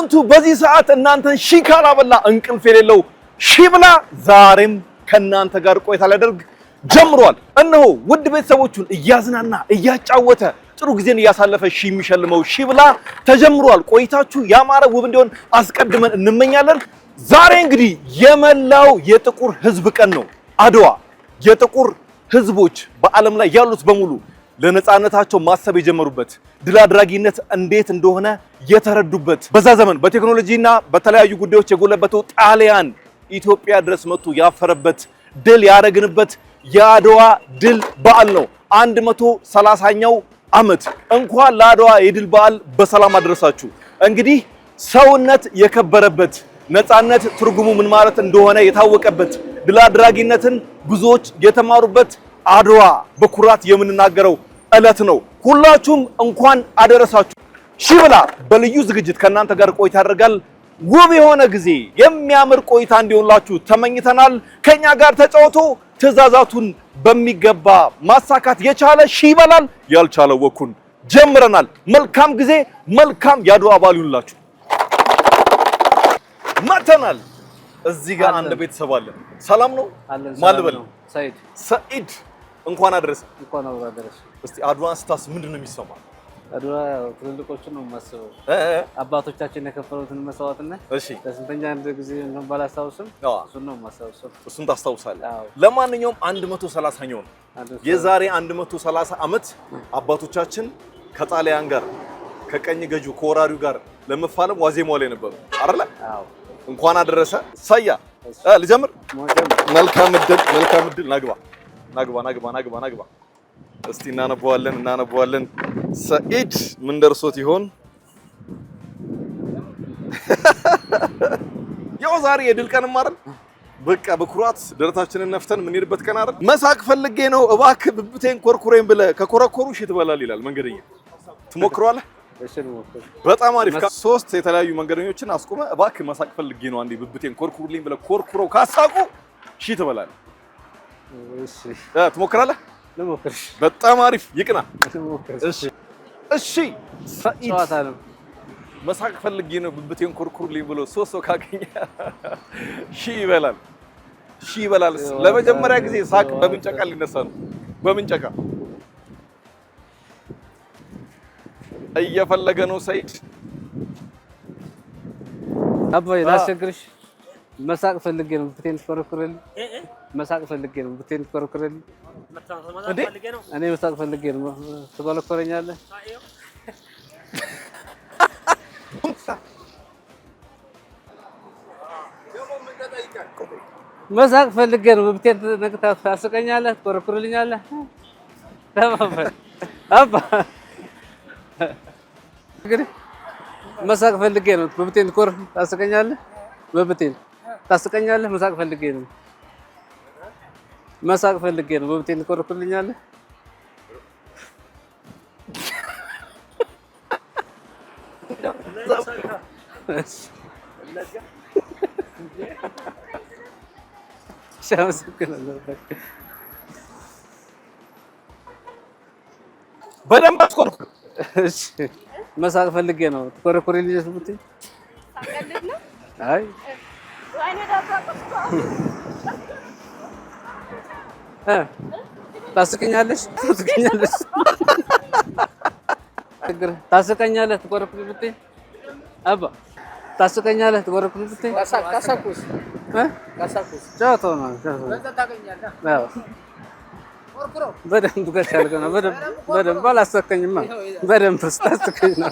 ሳምንቱ በዚህ ሰዓት እናንተን ሺ ካላበላ እንቅልፍ የሌለው ሺ ብላ ዛሬም ከናንተ ጋር ቆይታ ሊያደርግ ጀምሯል። እነሆ ውድ ቤተሰቦቹን እያዝናና እያጫወተ ጥሩ ጊዜን እያሳለፈ ሺ የሚሸልመው ሺ ብላ ተጀምሯል። ቆይታችሁ ያማረ ውብ እንዲሆን አስቀድመን እንመኛለን። ዛሬ እንግዲህ የመላው የጥቁር ህዝብ ቀን ነው። አድዋ የጥቁር ህዝቦች በዓለም ላይ ያሉት በሙሉ ለነጻነታቸው ማሰብ የጀመሩበት ድል አድራጊነት እንዴት እንደሆነ የተረዱበት በዛ ዘመን በቴክኖሎጂና በተለያዩ ጉዳዮች የጎለበተው ጣሊያን ኢትዮጵያ ድረስ መጥቶ ያፈረበት ድል ያረግንበት የአድዋ ድል በዓል ነው። 130ኛው ዓመት እንኳን ለአድዋ የድል በዓል በሰላም አደረሳችሁ። እንግዲህ ሰውነት የከበረበት ነጻነት ትርጉሙ ምን ማለት እንደሆነ የታወቀበት ድል አድራጊነትን ብዙዎች የተማሩበት አድዋ በኩራት የምንናገረው ዕለት ነው። ሁላችሁም እንኳን አደረሳችሁ። ሺ ብላ በልዩ ዝግጅት ከናንተ ጋር ቆይታ ያደርጋል። ውብ የሆነ ጊዜ የሚያምር ቆይታ እንዲሆንላችሁ ተመኝተናል። ከኛ ጋር ተጫውቶ ትዕዛዛቱን በሚገባ ማሳካት የቻለ ሺ ይበላል፣ ያልቻለው ወኩን ጀምረናል። መልካም ጊዜ፣ መልካም የአድዋ በዓል ይሁንላችሁ። መተናል። እዚህ ጋር አንድ ቤተሰብ አለ። ሰላም ነው? ማልበል ሰኢድ እንኳን አደረሰ። እንኳን አደረሰ። እስቲ አድዋን ስታስብ ምንድን ነው የሚሰማው? አድዋ ትልልቆቹን ነው የማስበው። አባቶቻችን የከፈሉትን መስዋዕትነት ለስንተኛ አንድ ጊዜ እንኳን ባላስታውስም እሱን ነው የማስታውሰው። እሱን ታስታውሳለህ? ለማንኛውም 130ኛው ነው የዛሬ 130 ዓመት አባቶቻችን ከጣሊያን ጋር ከቀኝ ገዢው ከወራሪው ጋር ለመፋለም ዋዜማው ላይ ነበሩ አይደለ? እንኳን አደረሰ። ሳያ ልጀምር። መልካም እድል። ናግባ እስቲ እናነበዋለን። ሰኢድ ምን ደርሶት ይሆን? ያው ዛሬ የድል ቀን አይደል? በቃ በኩራት ደረታችንን ነፍተን የምንሄድበት ቀን አይደል? መሳቅ ፈልጌ ነው እባክህ ብብቴን ኮርኩሬን ብለህ ከኮረኮሩ እሺ ትበላለህ ይላል መንገደኛ። ትሞክረዋለህ? በጣም አሪፍ። ሶስት የተለያዩ መንገደኞችን አስቆመ እባክህ መሳቅ ፈልጌ ነው አንዴ ብብቴን ኮርኩሩልኝ ብለህ ኮርኩረው ካሳቁ እሺ ትበላለህ። እሺ ትሞክራለህ? ለሞክርሽ። በጣም አሪፍ ይቅና። እሺ ሰኢድ መሳቅ ፈልጌ ነው ብብቴን ኮርኩሩልኝ ብሎ ሶስት ሰው ካገኘ ሺ ይበላል። ለመጀመሪያ ጊዜ ሳቅ በምንጨቃ ሊነሳ ነው። በምንጨቃ እየፈለገ ነው ሰኢድ። አባይ ላስቸግርሽ። መሳቅ ፈልጌ ነው ብብቴን ኮርኩሩልኝ። መሳቅ ፈልጌ ነው ብብቴን ኮርኩሩልኝ። እኔ መሳቅ ፈልጌ ነው። ትኮረኮረኛለህ? መሳቅ ፈልጌ ነው ብብቴን ነክተህ ታስቀኛለህ? ትኮረኩርልኛለህ? ተባባል አባ እንግዲህ መሳቅ ፈልጌ ነው ብብቴን ታስቀኛለህ? በብብቴን ታስቀኛለህ? መሳቅ ፈልጌ ነው በብቴን ትኮረኩርልኛለህ? በደንብ አትኮርኩር። እሺ መሳቅ ፈልጌ ነው ትኮረኩርልኛለህ? በብቴን አይ ታስቀኛለሽ? ታስቀኛለህ? ትኮረኩርልኝ ብትይ አባ ታስቀኛለህ? ትኮረኩርልኝ ብትይ ካሳኩስ ጫወታው ነው። በደንብ ከቻልክ ነው። በደንብ አላሰከኝማ። በደንብ ስታስቀኝ ነው።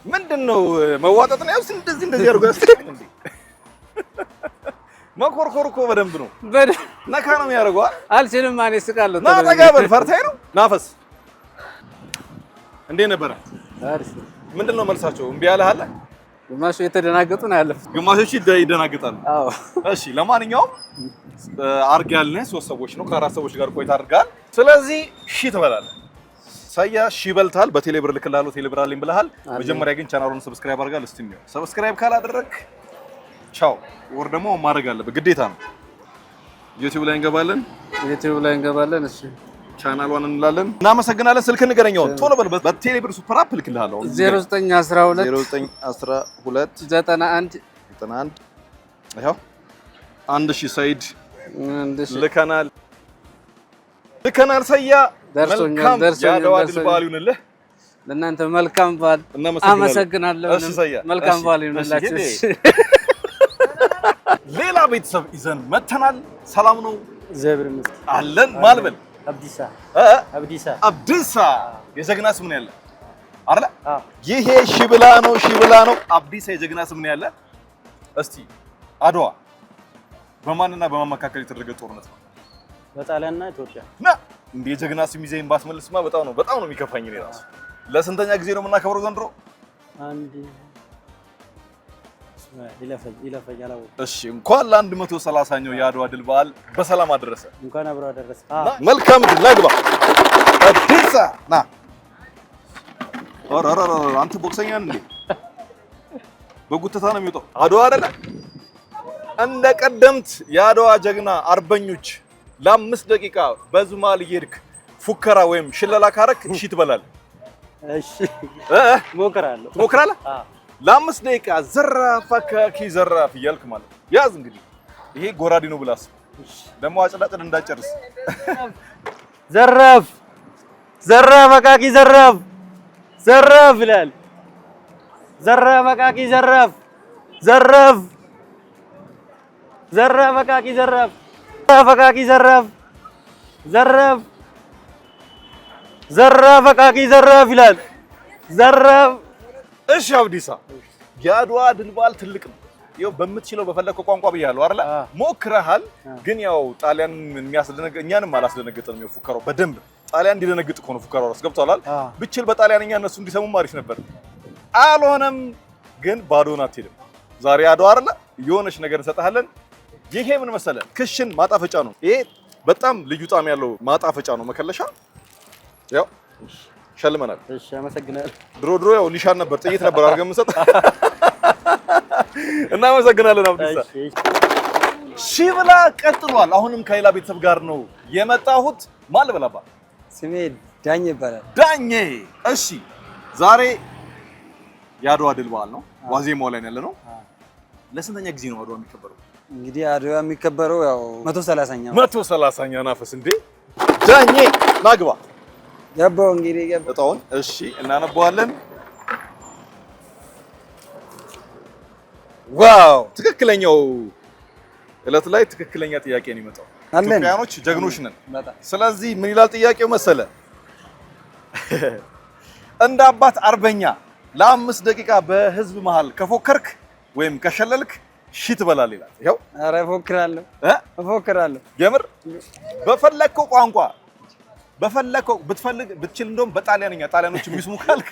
ምንድነው መዋጠጥ ነው? ያውስ እንደዚህ አድርጎ ያስቀኝ እንዴ? መኮርኮር እኮ በደንብ ነው። ነካ ነው የሚያደርገው። አልችልም ማን ይስቃለሁ። ና ጠጋ በል። ፈርተኸኝ ነው? ናፈስ እንዴት ነበረ? አሪፍ። ምንድነው መልሳቸው? እምቢ ያለህ አለ? ግማሹ የተደናገጡ ነው ያለፉት። ግማሾች ይደናገጣሉ። አዎ። እሺ ለማንኛውም አርግ ያልነህ 3 ሰዎች ነው። ከ4 ሰዎች ጋር ቆይታ አድርጋል። ስለዚህ ሺ ትበላለህ። ሳያ ሺ በልታል። በቴሌብር ልክልሃለሁ። ቴሌብር አለኝ ብለሃል። መጀመሪያ ግን ቻናሉን ሰብስክራይብ አድርጋል። እስቲ ነው ሰብስክራይብ ካላደረክ ቻው። ወር ደግሞ ማድረግ አለበት ግዴታ ነው። ዩቲዩብ ላይ እንገባለን። እሺ ቻናሏን እንላለን። እናመሰግናለን። ስልክ ንገረኛው ቶሎ በል። በቴሌ ብር ሱፐር አፕ ልክልሃለሁ። 0912 91 ይኸው 1000 ሰይድ ልከናል። ሰያ መልካም ያድዋ ድል በዓል ይሁንልህ። ለእናንተ መልካም በዓል። አመሰግናለሁ። መልካም በዓል ይሁንላችሁ። ሌላ ቤተሰብ ይዘን መተናል። ሰላም ነው እግዚአብሔር ይመስገን አለን። ማልበል አብዲሳ የጀግና ስም ነው ያለ አይደል? ይሄ ሺብላ ነው አብዲሳ የጀግና ስም ነው ያለ። እስቲ አድዋ በማንና በማን መካከል የተደረገ ጦርነት ነው? በጣሊያንና ኢትዮጵያ። እንደ የጀግና ስም ይዘኝ ባስመልስማ በጣም ነው የሚከፋኝ ነው ራሱ። ለስንተኛ ጊዜ ነው የምናከብረው ዘንድሮ? አንድ ይለፈኛል። እሺ እንኳን ለ130ኛው የአድዋ ድል በዓል በሰላም አደረሰ። እንኳን አብሮ አደረሰ። መልካም ድል ናግባ አዲሳ ና አንተ ቦክሰኛ እንዴ? በጉተታ ነው የሚወጣው። አድዋ አይደለ እንደ ቀደምት የአድዋ ጀግና አርበኞች ለ5 ደቂቃ በዙማል እየሄድክ ፉከራ ወይም ሽለላ ካረክ እሺ ትበላለህ? እሺ ሞክራለሁ። ትሞክራለህ? ለ5 ደቂቃ ዘራፍ አካኪ ዘራፍ እያልክ ማለት ያዝ። እንግዲህ ይሄ ጎራዴ ነው ብላስ ደግሞ አጨዳጨድ እንዳጨርስ። ዘራፍ አካኪ ዘራፍ ይላል። ዘራፍ አካኪ ዘራፍ አካኪ አካኪ አካኪ ይላል። ዘራፍ። እሺ አብዲሳ የአድዋ ድል በዓል ትልቅ ነው። ይኸው በምትችለው በፈለከው ቋንቋ ብያለሁ አይደል? ሞክረሃል። ግን ያው ጣሊያን የሚያስደነግጥ እኛንም አላስደነገጠንም። ያው ፉከራው በደንብ ጣሊያን እንዲደነግጥ እኮ ነው ፉከራው ራስ ገብቷል። ብችል በጣሊያንኛ እነሱ እንዲሰሙም አሪፍ ነበር። አልሆነም። ግን ባዶን አትሄድም። ዛሬ አድዋ አይደል? የሆነች ነገር እንሰጥሃለን። ይሄ ምን መሰለህ? ክሽን ማጣፈጫ ነው። ይሄ በጣም ልዩ ጣዕም ያለው ማጣፈጫ ነው። መከለሻ ያው ሸልመናል። እሺ አመሰግናለሁ። ድሮ ያው ሊሻን ነበር ጥይት ነበር አድርገን የምንሰጥ። እናመሰግናለን አብዲሳ። ሺብላ ቀጥሏል። አሁንም ከሌላ ቤተሰብ ጋር ነው የመጣሁት። ማን ልበላባ? ስሜ ዳኜ ይባላል። ዳኜ። እሺ ዛሬ የአድዋ ድል በዓል ነው። ዋዜማው ላይ ያለ ነው። ለስንተኛ ጊዜ ነው አድዋ የሚከበረው? እንግዲህ አድዋ የሚከበረው ያው 130ኛ ናፈስ እንዴ። ዳኜ ናግባ ገባው እንግዲህ ገባው እጣውን። እሺ እናነባዋለን። ዋው ትክክለኛው እለት ላይ ትክክለኛ ጥያቄ ነው የመጣው። ኢትዮጵያኖች ጀግኖች ነን። ስለዚህ ምን ይላል ጥያቄው መሰለ? እንደ አባት አርበኛ ለ5 ደቂቃ በህዝብ መሃል ከፎከርክ ወይም ከሸለልክ ሺ ትበላለህ ይላል። ይኸው ኧረ እፎክራለሁ። የምር በፈለከው ቋንቋ ብትችል እንደውም በጣሊያንኛ ጣሊያኖች የሚስሙ ካልክ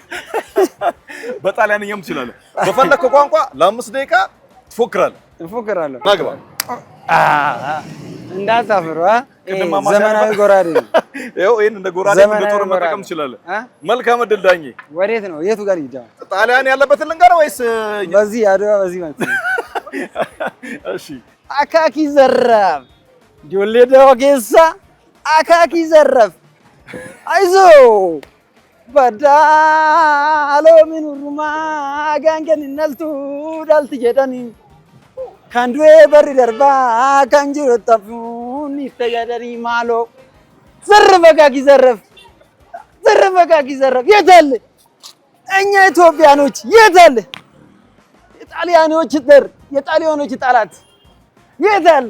በጣሊያንኛም ትችላለህ። በፈለከው ቋንቋ ለ5 ደቂቃ ትፎክራለህ። እፎክራለሁ። ናግባ እንዳታፍሩ። ዘመናዊ ጎራዴ ነው። ይኸው ይሄን እንደ ጎራዴ በጦር መጠቀም ትችላለህ። መልካም እድል ዳኜ። ወዴት ነው? የቱ ጋር ሂዳ? ጣሊያን ያለበትን ልንገርህ ወይስ በዚህ አድዋ በዚህ ማለት ነው? እሺ አካኪ ዘራፍ ጆሌ ደወጌሳ አካኪ ዘራፍ አይዞ በዳሎ ሚኑሩማ ጋንገን ነልቱ ዳልት ጀዳኒ ካንዱዌ በር ደርባ ካንጂሮ ጠፉን ይተጋደሪ ማሎ ዘረፍ አካኪ ዘራፍ የት አለ? እኛ ኢትዮጵያኖች የት አለ? የጣሊያኖች ጠላት የት አለ?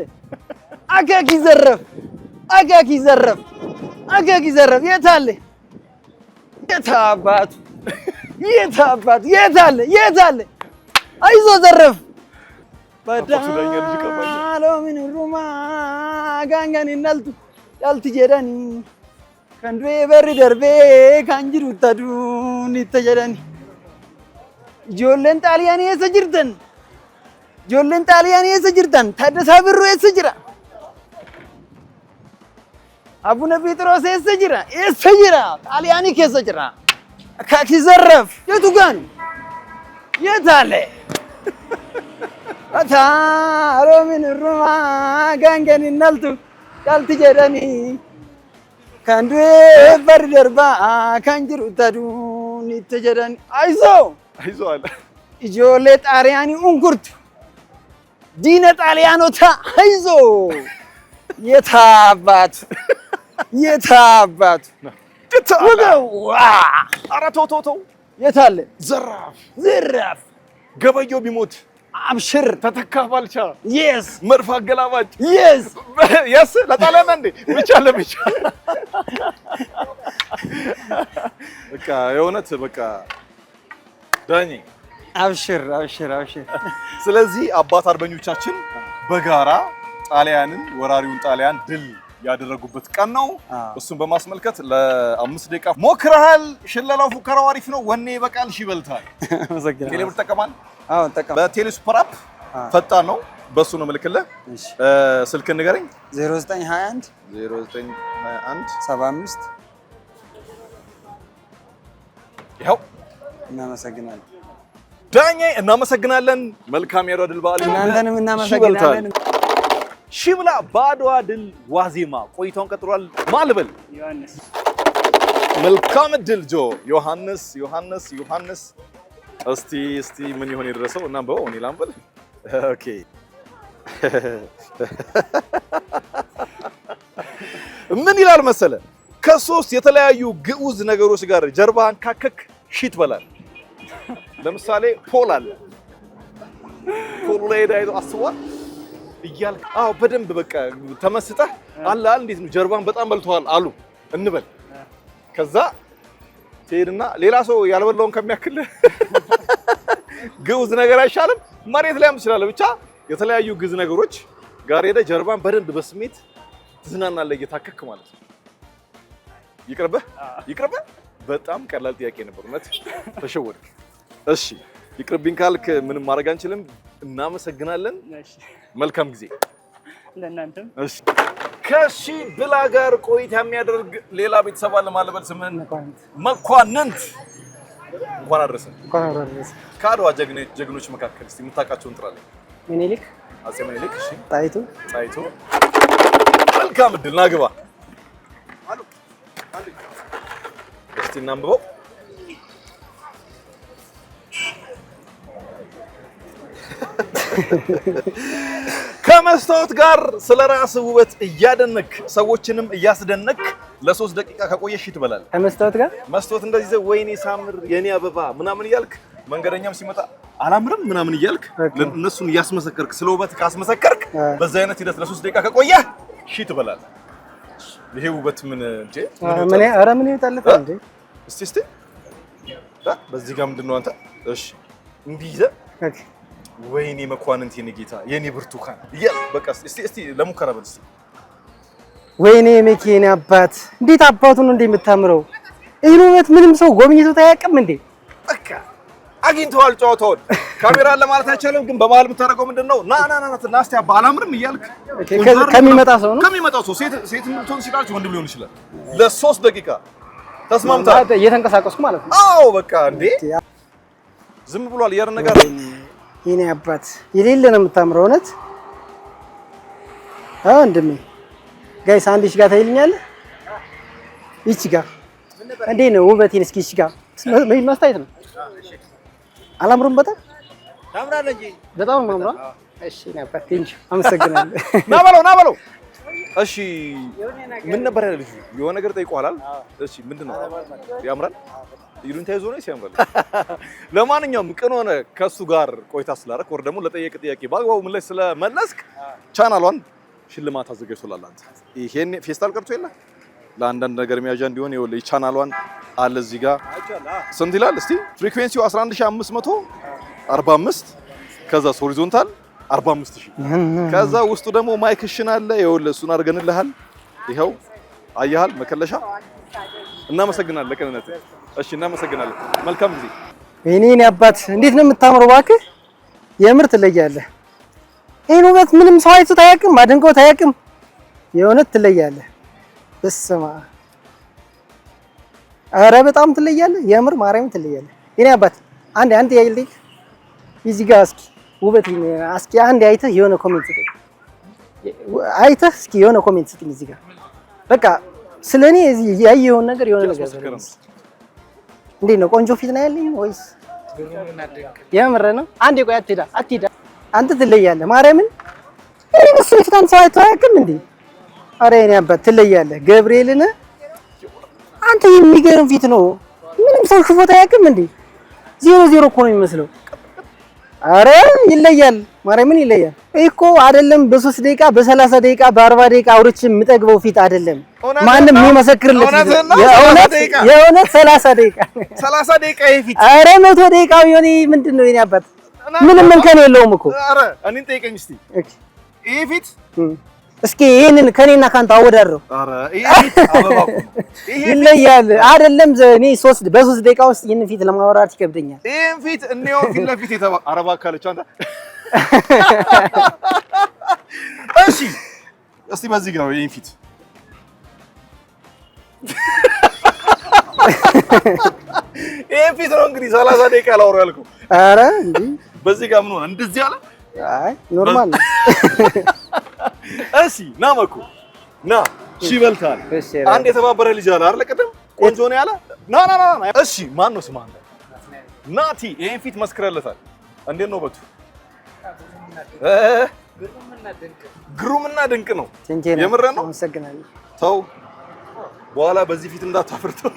አካኪ ዘራፍ የት አለ? የት አለ? አይዞ ዘረፍ በዳሎ ሚኑሩማ ጋንጋን ነልቱ ዳልት ጀዳኒ ካንዱዌ በር ደርቤ ካንጂሩ ተዱን ይተጀዳኒ ijoolleen xaaliyaanii eessa jirtan? Taaddasaa Birruu eessa jira? Abuna Phexros eessa jira? Xaaliyaanii keessa jira. Akaakii zarraf yetu gaan የት አለ? Ataaloo minirrumaa gaangeen innaltu galti jedhanii ከንዱ በርደርባ ካንጅሩ ታዱን ተጀዳን አይዞ አለ ኢጆሌ ጣሪያኒ ኡንኩርቱ ዲነ ጣሊያኖታ አይዞ የታባቱ ወገው ኧረ ተው የታለ ዘራፍ ገበየው ቢሞት አብሽር ተተካ ባልቻ የስ መድፍ አገላባጭ የስ ለጣሊያን እንዴ ብቻ በቃ የእውነት በቃ ዳኜ አብሽር። ስለዚህ አባት አርበኞቻችን በጋራ ጣሊያንን ወራሪውን ጣሊያን ድል ያደረጉበት ቀን ነው። እሱን በማስመልከት ለ5 ደቂቃ ሞክረሃል። ሽለላው ፉከራው አሪፍ ነው። ወኔ በቃል ይበልታል። ቴሌብር ተጠቀማል? አዎ ተጠቀም። በቴሌ ሱፐር አፕ ፈጣን ነው። በሱ ነው ምልክልህ። ስልክ ንገረኝ። 0921 75 ይኸው። እናመሰግናለን ዳኜ፣ እናመሰግናለን። መልካም የአድዋ ድል በዓል። እናንተንም እናመሰግናለን። ሺብላ በአድዋ ድል ዋዜማ ቆይታውን ቀጥሏል። ማልበል ዮሐንስ። መልካም ድል ጆ ዮሐንስ። እስቲ ምን ይሆን የደረሰው እና በእኔ ላምበል። ኦኬ ምን ይላል መሰለ? ከሶስት የተለያዩ ግዑዝ ነገሮች ጋር ጀርባህን ካከክ ሺት በላል። ለምሳሌ ፖል አለ። ፖል ላይ ዳይዶ አስቧል እያልክ በደንብ በቃ ተመስጠህ አለ እንዴት ነው ጀርባን በጣም በልተዋል አሉ እንበል። ከዛ ትሄድና ሌላ ሰው ያልበላውን ከሚያክል ግዑዝ ነገር አይሻልም? መሬት ላይም ትችላለህ። ብቻ የተለያዩ ግዑዝ ነገሮች ጋር ሄደህ ጀርባን በደንብ በስሜት ትዝናናለህ እየታከክ ማለት ነው። ይቅርብህ። በጣም ቀላል ጥያቄ ነበር። እውነት ተሸወድክ። እሺ ይቅርብኝ ካልክ ምንም ማድረግ አንችልም። እናመሰግናለን። መልካም ጊዜ ለእናንተም። እሺ ከሺብላ ጋር ቆይታ የሚያደርግ ሌላ ቤተሰብ አለ። ማለበል ስምን መኳንንት። እንኳን አደረሰ። ከአድዋ ጀግኖች መካከል እስቲ የምታውቃቸውን ጥራለህ። ምኒልክ፣ አፄ ምኒልክ። እሺ ጣይቱ። መልካም እድል ናግባ። እስቲ እናንብበው። ከመስታወት ጋር ስለራስ ውበት እያደነክ ሰዎችንም እያስደነክ ለ3 ደቂቃ ከቆየሽ ትበላለህ። ከመስታወት ጋር መስታወት እንደዚህ ዘ ወይኔ ሳምር የኔ አበባ ምናምን እያልክ መንገደኛም ሲመጣ አላምርም ምናምን እያልክ እነሱን እያስመሰከርክ ስለ ውበት ካስመሰከርክ በዛ አይነት ሂደት ለ3 ደቂቃ ከቆየህ ትበላለህ። ይሄ ውበት ምን እንዴ? ምን ይወጣለታል እንዴ? እስቲ በዚህ ጋር ምንድነው አንተ? እሺ እንዲህ ይዘህ ወይኔ መኳንንት የኔ ጌታ የኔ ብርቱካን በቃ እስቲ ለሙከራ በል እስቲ። ወይኔ መኪና አባት እንዴት አባቱ ነው እንደምታምረው! ይሄን ውበት ምንም ሰው ጎብኝቶት አያውቅም እንዴ? በቃ አግኝተዋል ጨዋታውን። ካሜራ ለማለት አይቻልም፣ ግን በመሀል የምታደርገው ምንድነው? ና እስቲ አባ አላምርም እያልክ ከሚመጣው ሰው ሴት ምንቶን ሲላችሁ ወንድም ሊሆን ይችላል። ለ3 ደቂቃ ተስማምታል። እየተንቀሳቀስኩ ማለት ነው። አዎ በቃ እንዴ ዝም ብሏል ያረ ነገር። የኔ አባት የሌለ ነው የምታምረው እውነት። ወንድሜ ጋይስ አንዲሽ ጋር ታይልኛለህ? ይቺ ጋር እንዴት ነው ውበቴን? እስኪ ይቺ ጋር ማስታየት ነው። አላምሩም? በጣም ታምራለህ እንጂ በጣም ነው። እሺ ነበር እንጂ አመሰግናለሁ። ና በለው። እሺ ምን ነበር ያለ ልጁ? የሆነ ነገር ጠይቋል። እሺ ምንድነው? ያምራል ይሉንታ ይዞ ነው ሲያምራል። ለማንኛውም ቅን ሆነ ከሱ ጋር ቆይታ ስላደረክ ወር ደግሞ ለጠየቅ ጥያቄ በአግባቡ ምላሽ ስለመለስክ ቻናሏን ሽልማት አዘጋጅቶላል። አንተ ይሄን ፌስታል ቀርቶ የለ ለአንዳንድ ነገር መያዣ እንዲሆን ይኸውልህ ቻናሏን አለ እዚህ ጋር ስንት ይላል እስቲ? ፍሪኩዌንሲው 11545 ከዛ ሆሪዞንታል 45000 ከዛ ውስጡ ደግሞ ማይክሽን አለ ይኸውልህ እሱን አድርገንልሃል። ይኸው አያሃል መከለሻ። እናመሰግናለን ለቅንነት። እሺ እናመሰግናለን። መልካም ጊዜ። እኔ አባት እንዴት ነው የምታምረው! እባክህ የምር ትለያለህ። ይሄን ውበት ምንም ሰው አይቶት አያውቅም፣ አድንቆት አያውቅም። የእውነት ትለያለህ። በስመ አብ! ኧረ በጣም ትለያለህ። የምር ማርያም ትለያለህ። እኔ አባት አንድ ያይልኝ እዚህ ጋር እስኪ ውበት እስኪ አንድ አይተህ የሆነ ኮሜንት ስጠኝ። አይተህ እስኪ የሆነ ኮሜንት ስጠኝ እዚህ ጋር በቃ ስለኔ እዚህ ያየውን ነገር የሆነ ነገር እንዴት ነው? ቆንጆ ፊት ነው ያለኝ ወይስ የምር ነው? አንዴ ቆይ አትሄዳ አንተ ትለያለህ። ማርያምን እኔ እሱ ፊታን ሰው አይቶ አያውቅም እንዴ? ኧረ የኔ አባት ትለያለህ። ገብርኤልን አንተ የሚገርም ፊት ነው። ምንም ሰው ሽፎት አያውቅም እንዴ? 0-0 እኮ ነው የሚመስለው። ኧረ ይለያል። ማርያምን ይለያል እኮ አይደለም። በ3 ደቂቃ በ30 ደቂቃ በ40 ደቂቃ አውርቼ የምጠግበው ፊት አይደለም። ማንም የሚመሰክርልህ የእውነት 30 ደቂቃ ይሄ ፊት። ኧረ 100 ደቂቃ ቢሆን ምንድን ነው የኔ አባት? ምንም እንከን የለውም እኮ። ኧረ እኔን ጠይቀኝ እስቲ ይሄ ፊት እስኪ ይሄንን ከኔና ካንተ አወዳድረው። ኧረ ይሄ ፊት አበባው ይለያል አይደለም። እኔ በ3 ደቂቃ ውስጥ ይሄን ፊት ለማውራት ይከብደኛል። ይሄን ፊት እኔው ፊት ለፊት አረባ ካለች አንተ እሺ እስቲ በዚህ ጋር ይሄን ፊት ይሄን ፊት ነው እንግዲህ 30 ደቂቃ ላወራው ያልኩህ። ኧረ እንዴ በዚህ ጋር ምን ሆነ እንደዚህ አለ? አይ ኖርማል ነው። እሺ ና መኩ ና ይበልታል። አንድ የተባበረ ልጅ አለ አይደል? ቅድም ቆንጆ ነው ያለ ና እሺ ማን ነው ስማ? አንተ ናቲ ይሄን ፊት መስክረለታል። እንዴት ነው በቱ? ግሩምና ድንቅ ነው። የምር ነው። አመሰግናለሁ። ተው በኋላ በዚህ ፊት እንዳታፈርተው።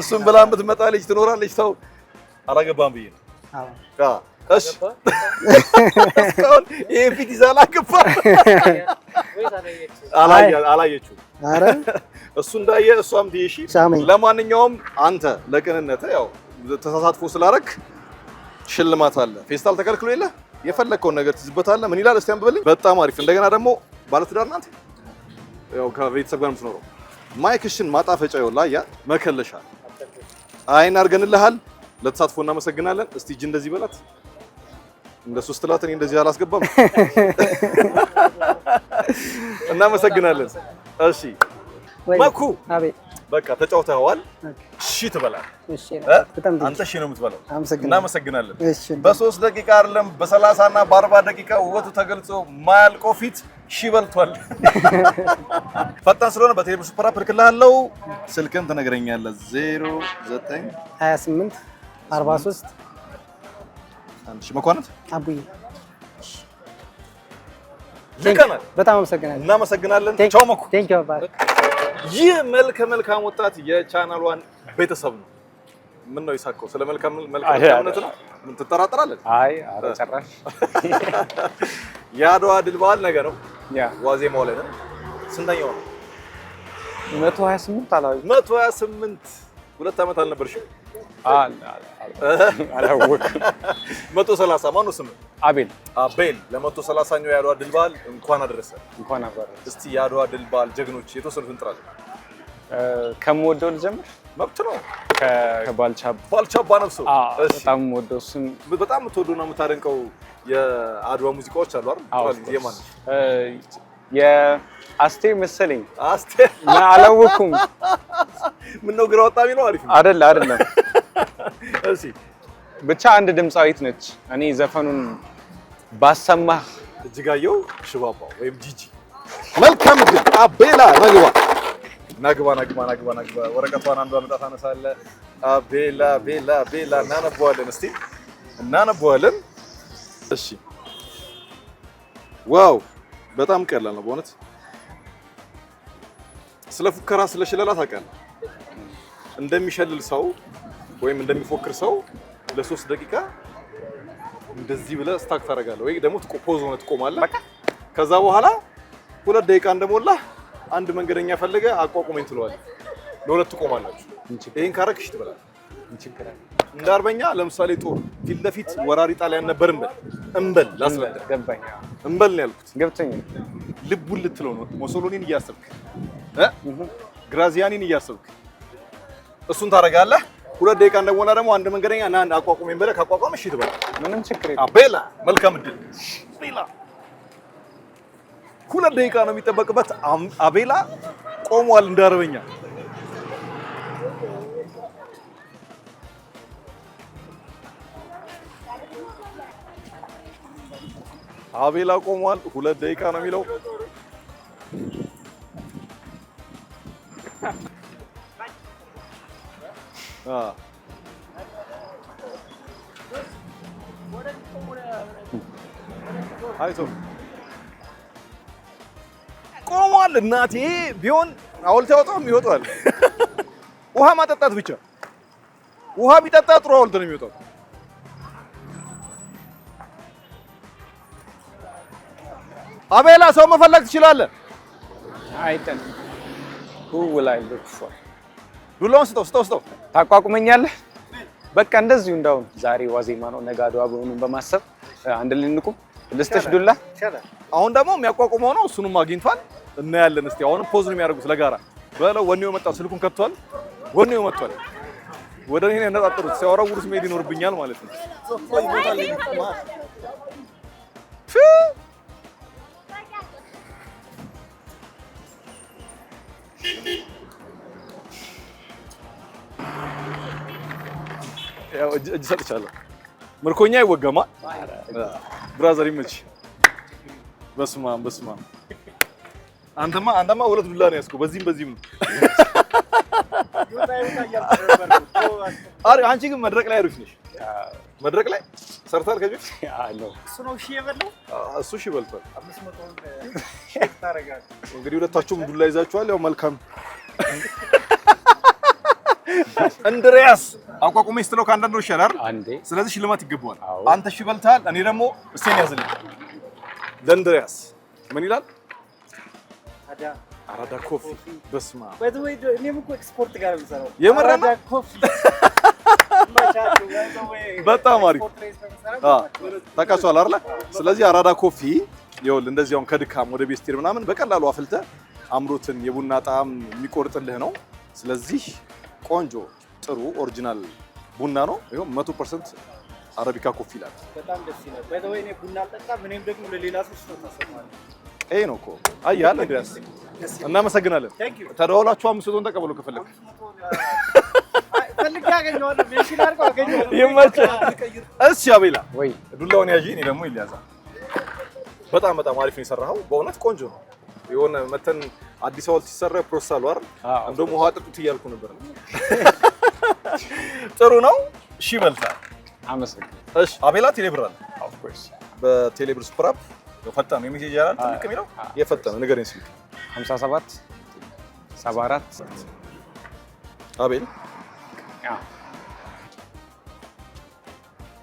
እሱን ብላ የምትመጣ ልጅ ትኖራለች። ተው አላገባም ብዬ ነው። አዎ እሺ እስካሁን ይሄ ፊት ይዛላ ገባ አላየችው። ኧረ እሱ እንዳየ እሷም ትይሺ። ለማንኛውም አንተ ለቅንነት ያው ተሳትፎ ስላደረክ ሽልማት አለ። ፌስታል ተከልክሎ የለ የፈለከውን ነገር ትዝበታለህ። ምን ይላል እስቲ አንብበልኝ። በጣም አሪፍ። እንደገና ደግሞ ባለትዳር ናት ያው ከቤተሰብ ጋር የምትኖረው ማይክሽን ማጣፈጫ ይኸውልህ ያ መከለሻ አይን አድርገንልሃል። ለተሳትፎ እናመሰግናለን። እስቲ እጅ እንደዚህ በላት። እንደሱ ስትላት እኔ እንደዚህ አላስገባም። እናመሰግናለን። እሺ መኩ አቤት በቃ ተጫውተዋል። እሺ ትበላለህ። እሺ አንተ እሺ ነው የምትበላው። እናመሰግናለን። በ3 ደቂቃ አይደለም በ30 እና በ40 ደቂቃ ውበቱ ተገልጾ ማያልቀው ፊት እሺ በልቷል። ፈጣን ስለሆነ በቴሌብር ሱፐር አፕ ልክልሃለሁ። ስልክህን ትነግረኛለህ 0928 43 አንቺ መኳንንት አቡዬ ልከናል። በጣም አመሰግናለሁ። እናመሰግናለን። ቻው መኩ። ቴንክ ዩ ባይ። ይህ መልካም ወጣት የቻናሏን ቤተሰብ ነው። ምን ነው ይሳቀው? ስለ መልካም ወጣት ነው ምን ትጠራጠራለህ? አይ ኧረ ጭራሽ። የአድዋ ድል በዓል ነገ ነው። ያ ዋዜማው ላይ ነው። ስንተኛው ነው? 128 አላውቅም። 128 2 ዓመት አልነበርሽም? አላወቅም። 130 ማን ነው ስምህ? አቤል ለ130ኛው የአድዋ ድል በዓል እንኳን አደረሰ። እንኳን አደረሰ። እስቲ የአድዋ ድል በዓል ጀግኖች የተወሰኑትን ጥራለህ። ከምወደው ልጀምር? መብት ነው። ከባልቻ ባነፍሶ በጣም ወደው እሱን በጣም የምትወደውና የምታደንቀው የአድዋ ሙዚቃዎች አሉ አይደል? የማን ነው? የአስቴር መሰለኝ። አስቴር አላወኩም። ምን ነው ግራ ወጣሚ ነው? አሪፍ ነው አይደለም። እሺ ብቻ አንድ ድምጻዊት ነች። እኔ ዘፈኑን ባሰማህ እጅጋየሁ ሽባባው ወይም ጂጂ። መልካም ድል አቤላ ናግባ ወረቀቷን አንዷ መጣ ታነሳለህ። አቤላ እናነበዋለን። እስቲ እናነበዋለን። እሺ ዋው በጣም ቀላል ነው በእውነት። ስለ ፉከራ ስለ ሽለላ ታውቃለህ? እንደሚሸልል ሰው ወይም እንደሚፎክር ሰው ለ3 ደቂቃ እንደዚህ ብለህ ስታክ ታደርጋለህ ወይ ደግሞ ፖዝ ሆነህ ትቆማለህ። ከዛ በኋላ 2 ደቂቃ እንደሞላህ አንድ መንገደኛ ፈልገ አቋቁመኝ ትለዋለህ። ለሁለት ትቆማላችሁ። ይሄን ካረክሽ ትበላለህ። እንደ አርበኛ ለምሳሌ ጦር ፊት ለፊት ወራሪ ጣሊያን ነበር እንበል ላስረዳ። ገባኝ። እንበል ነው ያልኩት። ገብቶኛል። ልቡን ልትለው ነው። ሞሶሎኒን እያሰብክ ግራዚያኒን እያሰብክ እሱን ታደርጋለህ። 2 ደቂቃ እንደሞላ ደግሞ አንድ መንገደኛ እና አቋቁመኝ ብለህ ካቋቋመ እሺ ትበላለህ። ምንም ችግር የለም። አቤላ መልካም እድል። አቤላ 2 ደቂቃ ነው የሚጠበቅበት። አቤላ ቆሟል እንደ አርበኛ። አቤላ ቆሟል። 2 ደቂቃ ነው የሚለው። አይቶ ቆሟል። እናቴ ቢሆን ሐውልት ያወጣውም ይወጣል። ውሃ ማጠጣት ብቻ ውሃ ቢጠጣ ጥሩ ሐውልት ነው የሚወጣው። አቤላ ሰው መፈለግ ትችላለህ። አይተን who will I look for? ዱላውን ስጠው። ታቋቁመኛለህ። በቃ እንደዚሁ እንዳውም ዛሬ ዋዜማ ነው ነገ አድዋ በሆኑን በማሰብ አንድ ላይ እንቁም። ልስጥሽ ዱላ። አሁን ደግሞ የሚያቋቁመው ነው እሱንም አግኝቷል። እናያለን። እስቲ አሁን ፖዝ ነው የሚያደርጉት ለጋራ በለው። ወኔው መጣ። ስልኩን ከቷል። ወኔው መጥቷል። ወደ እኔ ያነጣጥሩት ሲያወራውሩት መሄድ ይኖርብኛል ማለት ነው። ያው እጅ ሰጥቻለሁ። ምርኮኛ ይወገማ ብራዘር ይመች። በስማ አንተማ ሁለት ዱላ ነው ያዝከው። በዚህም ነው። አሪ አንቺ ግን መድረክ ላይ አሪፍ ነሽ። መድረክ ላይ ሰርታል ከዚህ አለው እሱ ነው ሺ የበላው። እሱ ሺ በልቷል። 500 ሼክ ታረጋለህ። እንግዲህ ሁለታችሁም ዱላ ይዛችኋል። ያው መልካም እንድሪያስ አቋቁመኝ ስትለው ከአንዳንድ ነው ይሻላል አንዴ። ስለዚህ ሽልማት ይገባዋል። አንተ ሺ በልተሃል። እኔ ደግሞ እስቴን ያዝልኝ። ለእንድሪያስ ምን ይላል? አራዳ ኮፊ። በስማ ወይ እኔም እኮ ኤክስፖርት ጋር የምሰራው የመረና ኮፊ በጣም አሪፍ ታውቃቸዋል አይደል? ስለዚህ አራዳ ኮፊ ይኸውልህ እንደዚህ አሁን ከድካም ወደ ቤት ስትሄድ ምናምን በቀላሉ አፍልተህ አምሮትን የቡና ጣዕም የሚቆርጥልህ ነው። ስለዚህ ቆንጆ ጥሩ ኦሪጂናል ቡና ነው። ይኸው 100% አረቢካ ኮፊ ይላል። በጣም ደስ ይላል። ባይ ዘ ወይ እኔ ቡና አልጠጣም። እኔም ደግሞ ለሌላ ሰው ተሰማኝ። ይሄ ነው እኮ አያል እንዴስ። እናመሰግናለን። ተደዋውላችሁ 500 ተቀበሉ ከፈለክ ፈልግ ያገኘዋለሁ። ሜንሽን አድርገው አገኘዋለሁ። ይመችህ። እሺ አቤላ ወይ ዱላውን ያዢ። እኔ ደግሞ ይያዛ። በጣም አሪፍ ነው የሰራኸው። በእውነት ቆንጆ ነው። የሆነ መተን አዲስ ሐውልት ሲሰራ ፕሮሰስ አይደል? እንደውም ውሃ ጠጡት እያልኩ ነበር። ጥሩ ነው። እሺ በልተሃል። አመሰግናለሁ። እሺ አቤላ ቴሌብር አለ። ኦፍ ኮርስ በቴሌብር ሱፐር አፕ ፈጣን ነው የሚሄድ ይላል። ትልቅ የሚለው የፈጣን ንገረኝ ስልክ 57 74 አቤል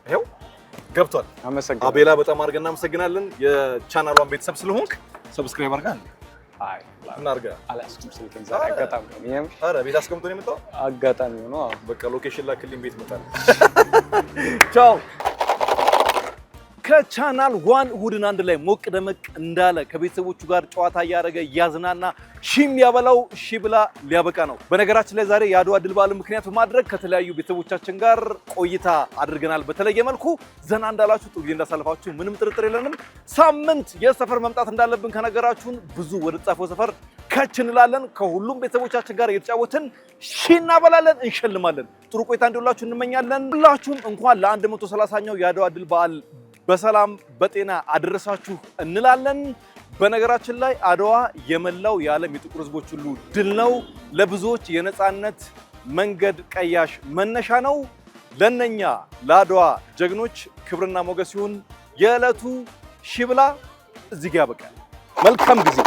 ይኸው ገብቷል። አመሰግናለሁ አቤላ በጣም አድርገን እናመሰግናለን። የቻናሏን ቤተሰብ ስለሆንክ ሰብስክራይብ አድርጋል። አይ እናርጋ አላስኩም ስልኬን ዛሬ አጋጣሚ ነው። ኧረ ቤት አስቀምጦ ነው የመጣው። አጋጣሚ ነው። በቃ ሎኬሽን ላክልኝ ቤት መጣል። ቻው። ከቻናል ዋን እሑድን አንድ ላይ ሞቅ ደመቅ እንዳለ ከቤተሰቦቹ ጋር ጨዋታ እያደረገ እያዝናና ሺም ያበላው ሺ ብላ ሊያበቃ ነው። በነገራችን ላይ ዛሬ የአድዋ ድል በዓልን ምክንያት በማድረግ ከተለያዩ ቤተሰቦቻችን ጋር ቆይታ አድርገናል። በተለየ መልኩ ዘና እንዳላችሁ ጥሩ ጊዜ እንዳሳልፋችሁ ምንም ጥርጥር የለንም። ሳምንት የሰፈር መምጣት እንዳለብን ከነገራችሁን ብዙ ወደ ጻፈው ሰፈር ከች እንላለን። ከሁሉም ቤተሰቦቻችን ጋር እየተጫወትን ሺ እናበላለን፣ እንሸልማለን። ጥሩ ቆይታ እንዲውላችሁ እንመኛለን። ሁላችሁም እንኳን ለ130ኛው የአድዋ ድል በዓል በሰላም በጤና አደረሳችሁ እንላለን። በነገራችን ላይ አድዋ የመላው የዓለም የጥቁር ሕዝቦች ሁሉ ድል ነው። ለብዙዎች የነፃነት መንገድ ቀያሽ መነሻ ነው። ለነኛ ለአድዋ ጀግኖች ክብርና ሞገስ ይሁን። የዕለቱ ሺ ብላ እዚህ ጋር ያበቃል። መልካም ጊዜ